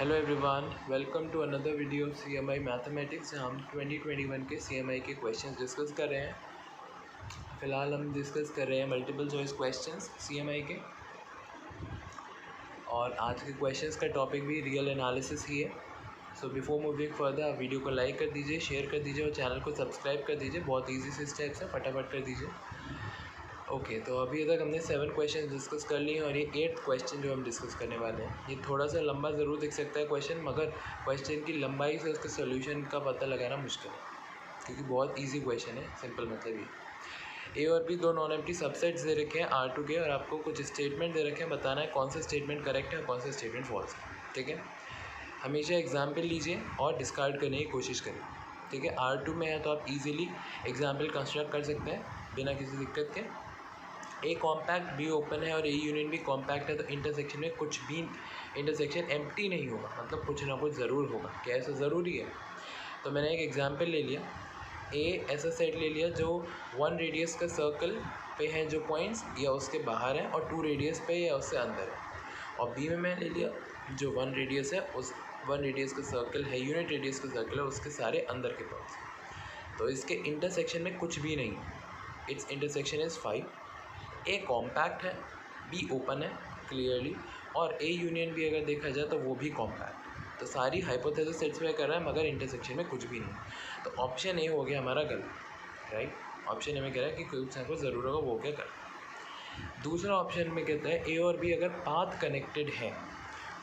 Hello everyone, welcome to another video of CMI mathematics. हम 2021 के CMI के questions discuss कर रहे हैं। फ़िलहाल हम डिस्कस कर रहे हैं मल्टीपल चॉइस क्वेश्चंस CMI के, और आज के क्वेश्चंस का टॉपिक भी रियल एनालिसिस ही है। सो बिफोर मूविंग फर्दर, आप वीडियो को लाइक कर दीजिए, शेयर कर दीजिए और चैनल को सब्सक्राइब कर दीजिए। बहुत ईजी से स्टेप्स है, फटाफट कर दीजिए। ओके, तो अभी तक हमने 7 क्वेश्चन डिस्कस कर लिए हैं और ये 8th क्वेश्चन जो हम डिस्कस करने वाले हैं, ये थोड़ा सा लंबा ज़रूर दिख सकता है क्वेश्चन, मगर क्वेश्चन की लंबाई से उसके सोल्यूशन का पता लगाना मुश्किल है, क्योंकि बहुत इजी क्वेश्चन है। सिंपल मतलब ये। ए और बी दो नॉन एम्प्टी सबसेट्स दे रखे हैं R2 के, और आपको कुछ स्टेटमेंट दे रखे हैं, बताना है कौन सा स्टेटमेंट करेक्ट है और कौन सा स्टेटमेंट फॉल्स है। ठीक है, हमेशा एग्जाम्पल लीजिए और डिस्कार्ड करने की कोशिश करिए। ठीक है, R2 में है तो आप इजीली एग्जाम्पल कंस्ट्रक्ट कर सकते हैं बिना किसी दिक्कत के। ए कॉम्पैक्ट, बी ओपन है और ए यूनियन भी कॉम्पैक्ट है, तो इंटरसेक्शन में कुछ भी इंटरसेक्शन एम्प्टी नहीं होगा, मतलब कुछ ना कुछ ज़रूर होगा। क्या ऐसा ज़रूरी है? तो मैंने एक एग्जांपल ले लिया। ए ऐसा सेट ले लिया जो 1 रेडियस का सर्कल पे है जो पॉइंट्स, या उसके बाहर है, और 2 रेडियस पे या उससे अंदर है। और बी में मैं ले लिया जो 1 रेडियस है, उस 1 रेडियस का सर्कल है, यूनिट रेडियस का सर्कल है, उसके सारे अंदर के पॉइंट्स। तो इसके इंटरसेक्शन में कुछ भी नहीं है। It's intersection is 5। A compact है, बी ओपन है क्लियरली, और ए यूनियन भी अगर देखा जाए तो वो भी कॉम्पैक्ट। तो सारी हाइपोथेसिस सेटिस्फाई कर रहा है, मगर इंटरसेक्शन में कुछ भी नहीं। तो ऑप्शन ए हो गया हमारा गलत, राइट। ऑप्शन ए में कह रहा है कि कुछ ना कुछ ज़रूर होगा, वो क्या कर। दूसरा ऑप्शन में कहता है ए और बी अगर पाथ कनेक्टेड है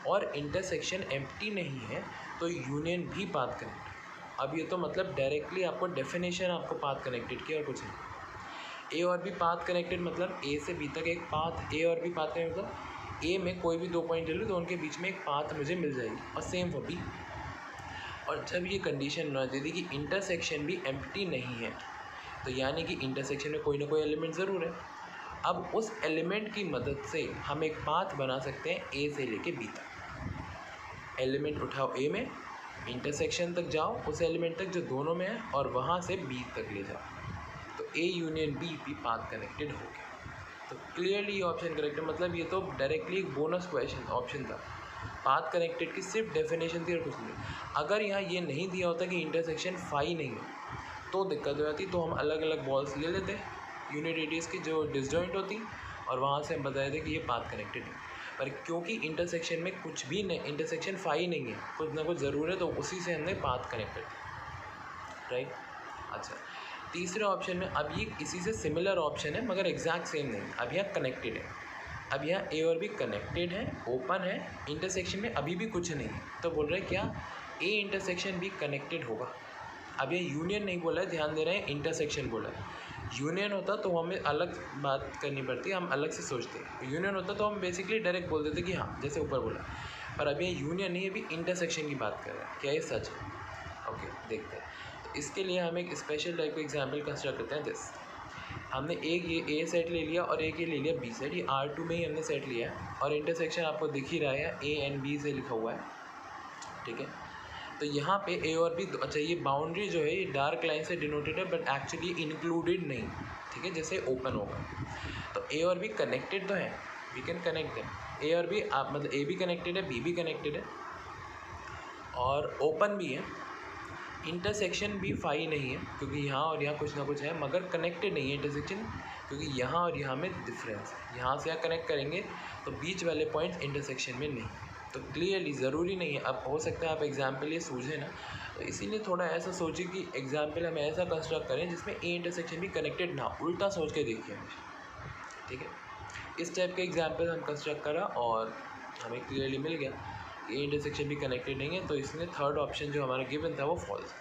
और इंटरसेक्शन एम्प्टी नहीं है तो यूनियन भी पाथ कनेक्टेड। अब ये तो मतलब डायरेक्टली आपको डेफिनेशन आपको पाथ कनेक्टेड की, और कुछ नहीं। ए और बी पाथ कनेक्टेड मतलब ए से बी तक एक पाथ, ए और बी पाथ कनेक्टेड मतलब ए में कोई भी 2 पॉइंट ले लो तो उनके बीच में एक पाथ मुझे मिल जाएगी, और सेम फॉर बी। और जब ये कंडीशन न दे दी कि इंटरसेक्शन भी एम्प्टी नहीं है, तो यानी कि इंटरसेक्शन में कोई ना कोई एलिमेंट ज़रूर है। अब उस एलिमेंट की मदद से हम एक पाथ बना सकते हैं ए से लेके बी तक। एलिमेंट उठाओ ए में, इंटरसेक्शन तक जाओ उस एलिमेंट तक जो दोनों में है, और वहाँ से बी तक ले जाओ, तो ए यूनियन बी भी पाथ कनेक्टेड हो गया। तो क्लियरली ये ऑप्शन करेक्ट है। मतलब ये तो डायरेक्टली एक बोनस क्वेश्चन ऑप्शन था, पाथ कनेक्टेड की सिर्फ डेफिनेशन थी और कुछ नहीं। अगर यहाँ ये नहीं दिया होता कि इंटरसेक्शन 5 नहीं है तो दिक्कत हो जाती, तो हम अलग अलग बॉल्स ले लेते यूनिट रेडियस की जो डिसजॉइंट होती, और वहाँ से हम बताए थे कि ये पाथ कनेक्टेड है। पर क्योंकि इंटरसेक्शन में कुछ भी नहीं, इंटरसेक्शन 5 नहीं है, कुछ ना कुछ ज़रूर है, तो उसी से हमने पाथ कनेक्टेड, राइट। अच्छा, तीसरे ऑप्शन में अब ये इसी से सिमिलर ऑप्शन है, मगर एग्जैक्ट सेम नहीं। अब यहाँ कनेक्टेड है, अब यहाँ ए और बी कनेक्टेड है, ओपन है, इंटरसेक्शन में अभी भी कुछ नहीं है, तो बोल रहे हैं क्या ए इंटरसेक्शन भी कनेक्टेड होगा। अब ये यूनियन नहीं बोला है, ध्यान दे रहे हैं, इंटरसेक्शन बोला है। यूनियन होता तो हमें अलग बात करनी पड़ती, हम अलग से सोचते। यूनियन होता तो हम बेसिकली डायरेक्ट बोल देते कि हाँ, जैसे ऊपर बोला। पर अब ये यूनियन नहीं, अभी इंटरसेक्शन की बात कर रहे हैं। क्या ये सच है? ओके, देखते हैं। इसके लिए हम एक स्पेशल टाइप का एग्जाम्पल कंसिडर करते हैं। दिस हमने एक ये ए सेट ले लिया और एक ये ले लिया बी सेट। ये R2 में ही हमने सेट लिया है, और इंटरसेक्शन आपको दिख ही रहा है, ए एंड बी से लिखा हुआ है। ठीक है, तो यहाँ पे ए और बी, अच्छा ये बाउंड्री जो है ये डार्क लाइन से डिनोटेड है, बट एक्चुअली इंक्लूडेड नहीं। ठीक है, जैसे ओपन होगा तो ए और बी कनेक्टेड तो है, वी कैन कनेक्ट है। ए और बी आप मतलब ए भी कनेक्टेड है, बी भी कनेक्टेड है, और ओपन भी है। इंटरसेक्शन भी 5 नहीं है, क्योंकि यहाँ और यहाँ कुछ ना कुछ है, मगर कनेक्टेड नहीं है इंटरसेक्शन, क्योंकि यहाँ और यहाँ में डिफरेंस है। यहाँ से यहाँ कनेक्ट करेंगे तो बीच वाले पॉइंट इंटरसेक्शन में नहीं, तो क्लियरली ज़रूरी नहीं है। अब हो सकता है आप एग्जाम्पल ये सूझे ना, तो इसीलिए थोड़ा ऐसा सोचिए कि एग्जाम्पल हमें ऐसा कंस्ट्रक्ट करें जिसमें ए इंटरसेक्शन भी कनेक्टेड ना, उल्टा सोच के देखिए हमेशा। ठीक है, इस टाइप के एग्जाम्पल हम कंस्ट्रक्ट करा और हमें क्लियरली मिल गया ए इंटरसेक्शन भी कनेक्टेड नहीं है, तो इसमें थर्ड ऑप्शन जो हमारा गिवन था वो फॉल्स।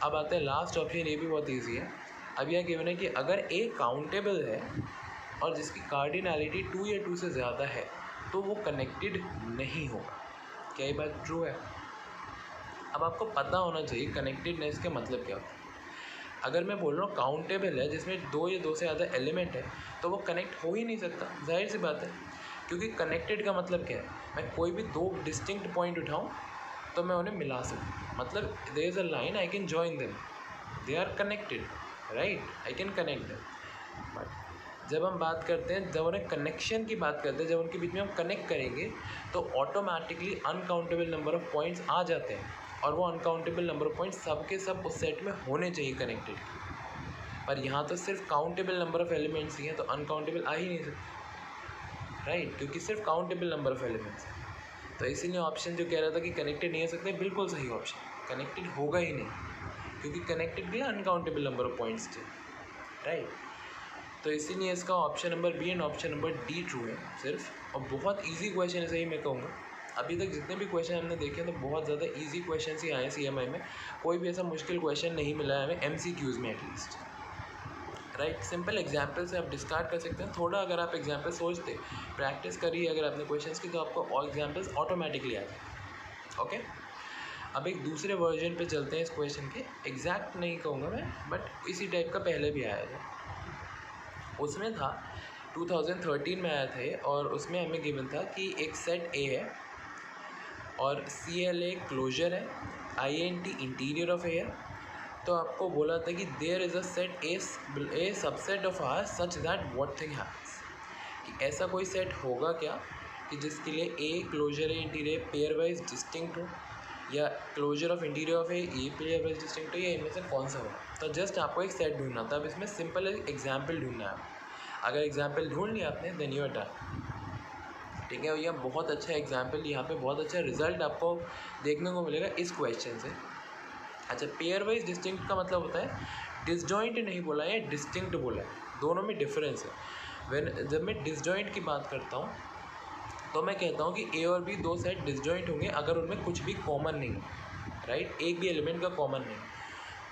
अब आते हैं लास्ट ऑप्शन, ये भी बहुत इजी है। अब यह गिवन है कि अगर ए काउंटेबल है और जिसकी कार्डिनैलिटी 2 या 2 से ज़्यादा है तो वो कनेक्टेड नहीं होगा। क्या ये बात ट्रू है? अब आपको पता होना चाहिए कनेक्टेडनेस का मतलब क्या होता है। अगर मैं बोल रहा हूँ काउंटेबल है, जिसमें 2 या 2 से ज़्यादा एलिमेंट है, तो वो कनेक्ट हो ही नहीं सकता, जाहिर सी बात है। क्योंकि कनेक्टेड का मतलब क्या है, मैं कोई भी 2 डिस्टिंक्ट पॉइंट उठाऊँ तो मैं उन्हें मिला सकूँ, मतलब there is a line, I can join them, they are connected, right, I can connect them. But जब हम बात करते हैं, जब उन्हें कनेक्शन की बात करते हैं, जब उनके बीच में हम कनेक्ट करेंगे तो automatically uncountable number of points आ जाते हैं, और वो अनकाउंटेबल नंबर ऑफ़ पॉइंट्स सब के सब उस सेट में होने चाहिए कनेक्टेड। पर यहाँ तो सिर्फ काउंटेबल नंबर ऑफ़ एलिमेंट्स ही हैं, तो अनकाउंटेबल आ ही नहीं सकते, राइट, क्योंकि सिर्फ काउंटेबल नंबर ऑफ़ एलिमेंट्स है। तो इसीलिए ऑप्शन जो कह रहा था कि कनेक्टेड नहीं हो सकते, बिल्कुल सही ऑप्शन, कनेक्टेड होगा ही नहीं, क्योंकि कनेक्टेड भी अनकाउंटेबल नंबर ऑफ़ पॉइंट्स थे, राइट। तो इसीलिए इसका option number B and option number D true है सिर्फ। और बहुत इजी क्वेश्चन है, सही मैं कहूँगा। अभी तक जितने भी क्वेश्चन हमने देखे हैं तो बहुत ज़्यादा इजी क्वेश्चन ही आए CMI में, कोई भी ऐसा मुश्किल क्वेश्चन नहीं मिला है हमें MCQs में एटलीस्ट, राइट। सिंपल एग्जाम्पल से आप डिस्कार्ड कर सकते हैं। थोड़ा अगर आप एग्जाम्पल सोचते, प्रैक्टिस करिए अगर आपने क्वेश्चन की, तो आपको और एग्जाम्पल्स ऑटोमेटिकली आ जाए। ओके, अब एक दूसरे वर्जन पे चलते हैं इस क्वेश्चन के। एग्जैक्ट नहीं कहूँगा मैं, बट इसी टाइप का पहले भी आया था। उसमें था 2013 में आया था, और उसमें हमें गिवन था कि एक सेट A है और CLA क्लोजर है, INT इंटीरियर ऑफ A है। तो आपको बोला था कि there is a set A subset of R such that what thing happens, कि ऐसा कोई सेट होगा क्या कि जिसके लिए A क्लोजर है इंटीरियर पेयर वाइज डिस्टिंक्ट हो, या closure of interior of A pairwise distinct हो, या इनमें से कौन सा होगा। तो जस्ट आपको एक सेट ढूंढना था। अब इसमें सिंपल एग्जाम्पल ढूंढना है। अगर एग्जाम्पल ढूंढ लिया आपने देन यू आर डन, ठीक है। भैया बहुत अच्छा एग्जाम्पल, यहाँ पे बहुत अच्छा रिजल्ट आपको देखने को मिलेगा इस क्वेश्चन से। अच्छा, पेयर वाइज डिस्टिंक्ट का मतलब होता है डिसजॉइंट नहीं बोला है, डिस्टिंक्ट बोला है, दोनों में डिफरेंस है। जब मैं डिसजॉइंट की बात करता हूँ तो मैं कहता हूँ कि A और B दो सेट डिसजॉइंट होंगे अगर उनमें कुछ भी कॉमन नहीं है, राइट, एक भी एलिमेंट का कॉमन नहीं।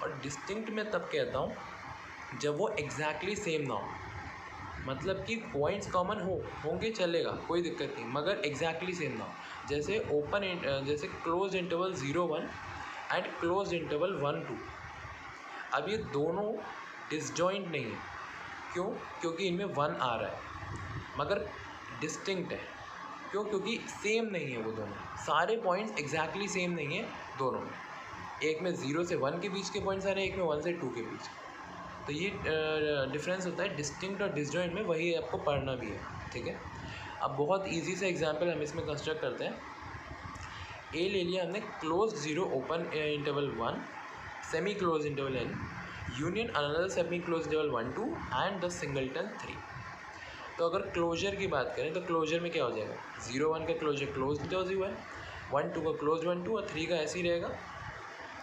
और डिस्टिंक्ट में तब कहता हूँ जब वो एग्जैक्टली सेम ना हो, मतलब कि पॉइंट्स कॉमन होंगे चलेगा, कोई दिक्कत नहीं, मगर एग्जैक्टली सेम ना हो। जैसे close interval 0-1 and close interval 1-2। अब ये दोनों डिसजॉइंट नहीं है, क्यों? क्योंकि इनमें 1 आ रहा है, मगर डिस्टिंक्ट है। क्यों? क्योंकि सेम नहीं है वो दोनों, सारे पॉइंट्स एग्जैक्टली सेम नहीं है दोनों में। एक में 0 से 1 के बीच के पॉइंट्स आ रहे हैं, एक में 1 से 2 के बीच। तो ये डिफरेंस होता है डिस्टिंक्ट और डिसजॉइंट में, वही आपको पढ़ना भी है, ठीक है। अब बहुत इजी से एग्जांपल हम इसमें कंस्ट्रक्ट करते हैं। ए ले लिया हमने close 0 open interval 1 semi close interval n union another semi close interval 1-2 and the singleton 3। तो अगर क्लोजर की बात करें तो क्लोजर में क्या हो जाएगा, 0-1 का क्लोजर क्लोज इंटरवल 0 है, 1-2 का क्लोज 1-2 और 3 का ऐसे ही रहेगा,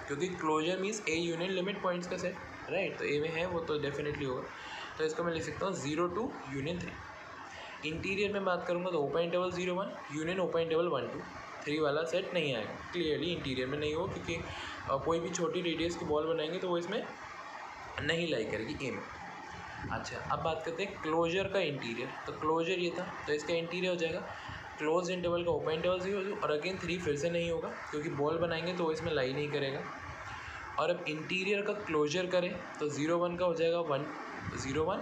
क्योंकि closure means A union limit points का सेट, राइट। तो ए में है वो तो डेफिनेटली होगा। तो इसको मैं लिख सकता हूँ 0-2 यूनियन 3। इंटीरियर में बात करूँगा तो open interval 0-1 union open interval 1-2, 3 वाला सेट नहीं आएगा, क्लियरली इंटीरियर में नहीं हो, क्योंकि कोई भी छोटी रेडियस की बॉल बनाएंगे तो वो इसमें नहीं लाई करेगी ए में। अच्छा, अब बात करते हैं क्लोजर का इंटीरियर। तो क्लोजर ये था, तो इसका इंटीरियर हो जाएगा क्लोज इंटरवल का ओपन इंटरवल 0 और अगेन 3 फिर से नहीं होगा, क्योंकि बॉल बनाएंगे तो वो इसमें लाई नहीं करेगा। और अब इंटीरियर का क्लोजर करें तो 0-1 का हो जाएगा 1-0-1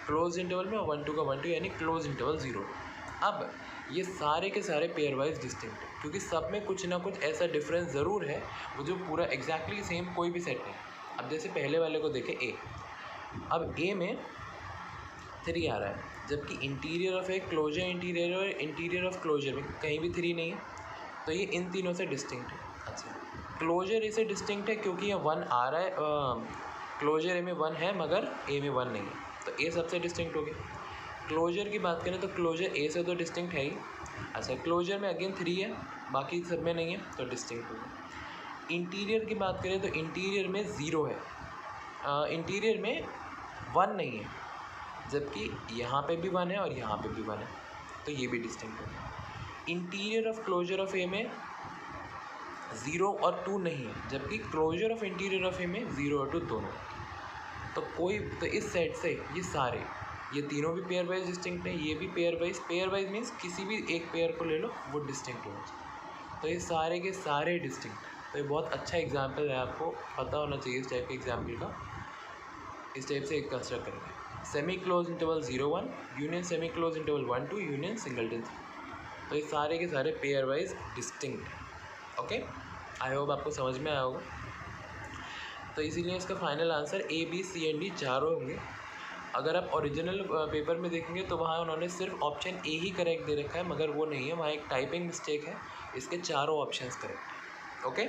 क्लोज इंटरवल में, और 1-2 का 1-2 यानी क्लोज इंटरवल 0। अब ये सारे के सारे पेयर वाइज डिस्टिंक्ट, क्योंकि सब में कुछ ना कुछ ऐसा डिफरेंस ज़रूर है, वो जो पूरा एग्जैक्टली सेम कोई भी सेट नहीं। अब जैसे पहले वाले को देखें ए, अब ए में 3 आ रहा है, जबकि interior of A closure interior और इंटीरियर ऑफ क्लोजर में कहीं भी 3 नहीं है, तो ये इन तीनों से डिस्टिंक्ट है। अच्छा, क्लोजर ए से डिस्टिंक्ट है क्योंकि ये 1 आ रहा है, क्लोजर ए में 1 है मगर ए में 1 नहीं है, तो ए सबसे डिस्टिंक्ट हो गया। क्लोजर की बात करें तो क्लोजर ए से तो डिस्टिंक्ट है ही। अच्छा, क्लोजर में अगेन 3 है, बाकी सब में नहीं है, तो डिस्टिंक्ट हो गया। इंटीरियर की बात करें तो इंटीरियर में 0 है, इंटीरियर में 1 नहीं है, जबकि यहाँ पे भी 1 है और यहाँ पे भी 1 है, तो ये भी डिस्टिंक्ट हो गया। इंटीरियर ऑफ क्लोजर ऑफ ए में 0 और 2 नहीं है, जबकि क्लोजर ऑफ इंटीरियर ऑफ ए में 0 और 2 दोनों। तो इस सेट से ये तीनों भी पेयर वाइज डिस्टिंक्ट है, ये भी पेयर वाइज मीन्स किसी भी एक पेयर को ले लो वो डिस्टिंक्ट होना चाहिए। तो ये सारे के सारे डिस्टिंक्ट। तो ये बहुत अच्छा एग्जाम्पल है, आपको पता होना चाहिए इस टाइप के एग्जाम्पल का। इस टाइप से एक कंस्ट्रक्ट करेंगे semi close interval 0-1 union semi close interval 1-2 union singleton 3। तो ये सारे के सारे पेयर वाइज डिस्टिंक्ट है। ओके, आई होप आपको समझ में आया होगा। तो इसीलिए इसका final answer A, B, C and D चारों होंगे। अगर आप ओरिजिनल पेपर में देखेंगे तो वहाँ उन्होंने सिर्फ option A he correct they रखा है, मगर वो नहीं है, वहाँ एक टाइपिंग मिस्टेक है, इसके चारों ऑप्शंस करेक्ट है। ओके,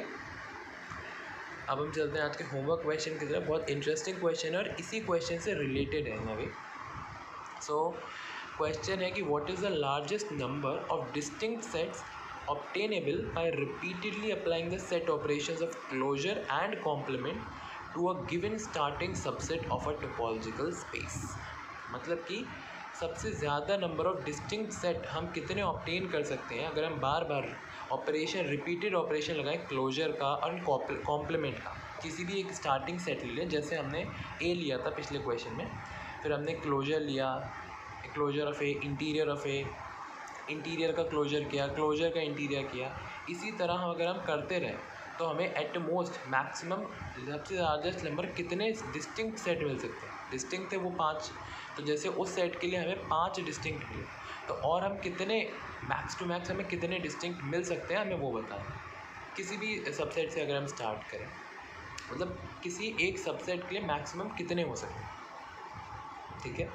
अब हम चलते हैं आज के होमवर्क क्वेश्चन की तरफ। बहुत इंटरेस्टिंग क्वेश्चन है और इसी क्वेश्चन से रिलेटेड है अभी। सो क्वेश्चन है कि what is the largest number of distinct sets obtainable by repeatedly applying the set operations of closure and complement to a given starting subset of a topological space। मतलब कि सबसे ज़्यादा number of distinct set हम कितने obtain कर सकते हैं अगर हम बार बार ऑपरेशन, रिपीटेड ऑपरेशन लगाएं क्लोजर का और कॉम्प्लीमेंट का। किसी भी एक स्टार्टिंग सेट ले लें, जैसे हमने ए लिया था पिछले क्वेश्चन में, फिर हमने क्लोजर लिया, closure of A, interior of A, interior का क्लोजर किया, क्लोजर का इंटीरियर किया। इसी तरह हम अगर हम करते रहें तो हमें एट मोस्ट मैक्सिमम सबसे लार्जेस्ट नंबर कितने डिस्टिंक्ट सेट मिल सकते हैं। डिस्टिंक्ट थे वो 5, तो जैसे उस सेट के लिए हमें 5 डिस्टिंक्ट मिले, तो और हम कितने मैक्स टू मैक्स हमें कितने डिस्टिंक्ट मिल सकते हैं हमें वो बताएं। किसी भी सबसेट से अगर हम स्टार्ट करें, मतलब किसी एक सबसेट के लिए मैक्सिमम कितने हो सकते हैं। ठीक है,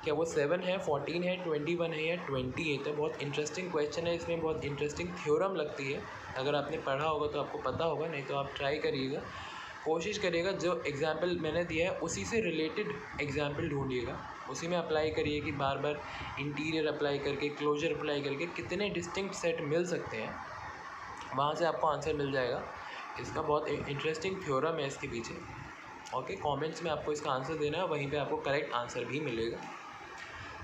क्या वो 7 है, 14 है, 21 है या 28 है। बहुत इंटरेस्टिंग क्वेश्चन है, इसमें बहुत इंटरेस्टिंग थ्योरम लगती है। अगर आपने पढ़ा होगा तो आपको पता होगा, नहीं तो आप ट्राई करिएगा, कोशिश करिएगा जो एग्जाम्पल मैंने दिया है उसी से रिलेटेड एग्जाम्पल ढूंढिएगा, उसी में अप्लाई करिए कि बार बार इंटीरियर अप्लाई करके, क्लोजर अप्लाई करके कितने डिस्टिंक्ट सेट मिल सकते हैं, वहाँ से आपको आंसर मिल जाएगा। इसका बहुत इंटरेस्टिंग थ्योरम है इसके पीछे। ओके, कमेंट्स में आपको इसका आंसर देना है, वहीं पे आपको करेक्ट आंसर भी मिलेगा।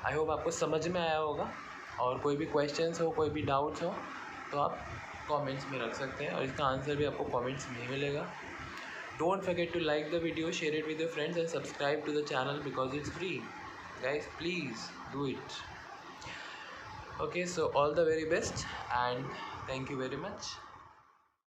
आई होप आपको समझ में आया होगा, और कोई भी क्वेश्चंस हो, कोई भी डाउट्स हो तो आप कमेंट्स में रख सकते हैं, और इसका आंसर भी आपको कमेंट्स में ही मिलेगा। Don't forget to like the video, share it with your friends and subscribe to the channel because it's free. Guys please do it. Okay, so all the very best and thank you very much.